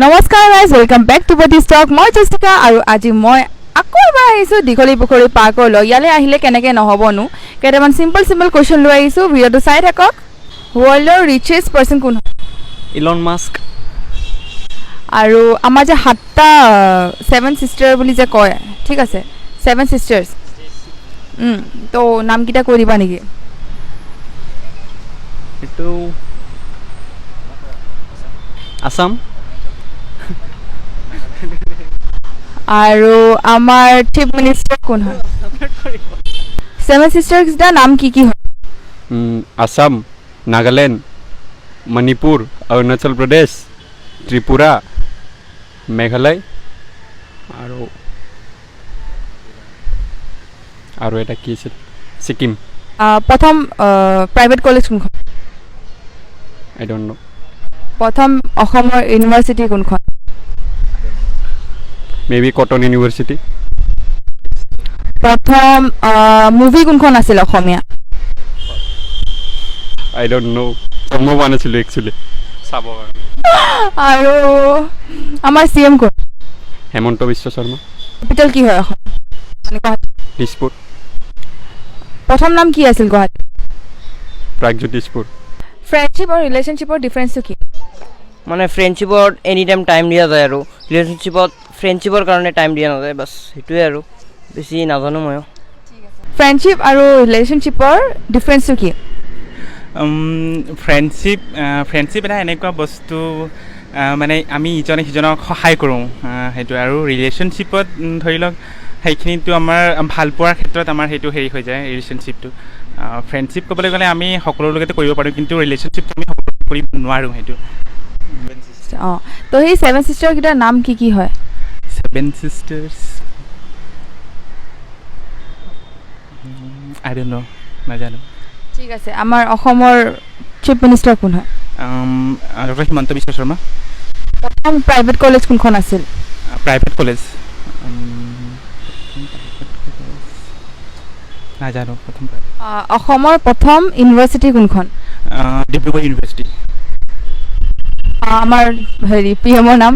নমস্কাৰ guys, welcome back to Body Stock. মই Jessica আৰু আজি মই আকৌ এবাৰ আহিছোঁ দীঘলী পুখুৰী পাৰ্কলৈ। ইয়ালৈ আহিলে কেনেকৈ নহ'বনো, কেইটামান চিম্পল কুৱেশ্যন লৈ আহিছোঁ। ভিডিঅ'টো চাই থাকক। ৱৰ্ল্ডৰ ৰিচেষ্ট পাৰ্চন কোন হয়? Elon Musk. আৰু আমাৰ যে 7টা 7 ছিষ্টাৰ বুলি যে কয়, ঠিক আছে, 7 ছিষ্টাৰ্ছ, তো নামকেইটা কৈ দিবা নেকি? এইটো আছাম। আৰু আমাৰ চিফ মিনিষ্টাৰ কোন হয়? 7 ছিষ্টাৰ্ছকেইটাৰ নাম কি কি হয়? আছাম, নাগালেণ্ড, মণিপুৰ, অৰুণাচল প্ৰদেশ, ত্ৰিপুৰা, মেঘালয় আৰু এটা কি আছিল, ছিকিম। প্ৰথম প্ৰাইভেট কলেজ কোনখন? আই ডোণ্ট নো। প্ৰথম অসমৰ ইউনিভাৰ্চিটি কোনখন? May be cotton university. প্ৰথম মুভি কোনখন আছিল অসমীয়া? আই ডোণ্ট নো, মই পোৱা নাছিলোঁ একচুৱেলি চাব কাৰণে। আৰু আমাৰ CM কোন? হেমন্ত বিশ্ব শৰ্মা। কেপিটেল কি হয় অসম? মানে গুৱাহাটী। দিছপুৰ। প্ৰথম নাম কি আছিল গুৱাহাটী? প্ৰাগজ্যোতিষপুৰ। ফ্ৰেণ্ডশ্বিপ আৰু ৰিলেশ্যনশ্বিপৰ ডিফাৰেঞ্চটো কি? মানে ফ্ৰেণ্ডশ্বিপত এনি টাইম টাইম দিয়া যায় আৰু ৰিলেশ্যনশ্বিপত ফ্ৰেণ্ডশ্বিপৰ কাৰণে টাইম দিয়া নাযায়, বাছ সেইটোৱে আৰু বেছি নাজানো ময়ো। ফ্ৰেণ্ডশ্বিপ আৰু ৰিলেশ্যনশ্বিপৰ ডিফাৰেঞ্চটো কি? ফ্ৰেণ্ডশ্বিপ এটা এনেকুৱা বস্তু, মানে আমি ইজনে সিজনক সহায় কৰোঁ, সেইটোৱে। আৰু ৰিলেশ্যনশ্বিপত ধৰি লওক সেইখিনিতো আমাৰ ভালপোৱাৰ ক্ষেত্ৰত আমাৰ সেইটো হেৰি হৈ যায় ৰিলেশ্যনশ্বিপটো। ফ্ৰেণ্ডশ্বিপ ক'বলৈ গ'লে আমি সকলোৰ লগতে কৰিব পাৰোঁ, কিন্তু ৰিলেশ্যনশ্বিপটো আমি সকলো কৰিব নোৱাৰোঁ সেইটো। অঁ, তো সেই 7 ছিষ্টাৰকেইটাৰ নাম কি কি হয়? 7 ছিষ্টাৰ্ছ, আই ডোণ্ট নো, নাজানো। ঠিক আছে, আমাৰ অসমৰ চিফ মিনিষ্টাৰ কোন হয়? ডক্টৰ হিমন্ত বিশ্ব শৰ্মা। প্ৰথম প্ৰাইভেট কলেজ কোনখন আছিল? প্ৰাইভেট কলেজ নাজানো। অসমৰ প্ৰথম ইউনিভাৰ্চিটি কোনখন? ডিব্ৰুগড় ইউনিভাৰ্চিটি। আমাৰ PM-ৰ নাম?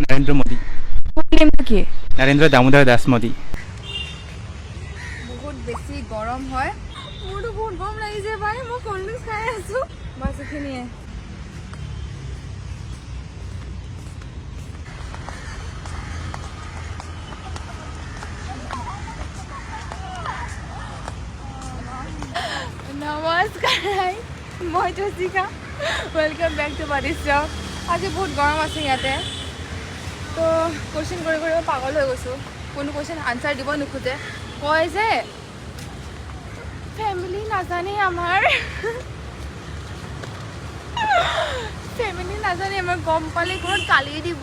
নৰেন্দ্ৰ মোদী। নেমটো কি? নৰেন্দ্ৰ দামোদৰ দাস মোদী। বহুত বেছি গৰম হয়, মোৰতো বহুত গৰম লাগিছে ভাই। মই ক'ল্ড ড্ৰিংকছ খাই আছোঁ, বাছ এইখিনিয়ে। নমস্কাৰ, মই Jessica, welcome back to Body Stock. আজি বহুত গৰম আছে ইয়াতে, তো কুৱেশ্যন কৰি কৰি মই পাগল হৈ গৈছোঁ। কোনো কুৱেশ্যন আনচাৰ দিব নোখোজে, কয় যে ফেমিলি নাজানে আমাৰ ফেমিলি নাজানে আমাৰ, গম পালে ঘৰত গালি দিব।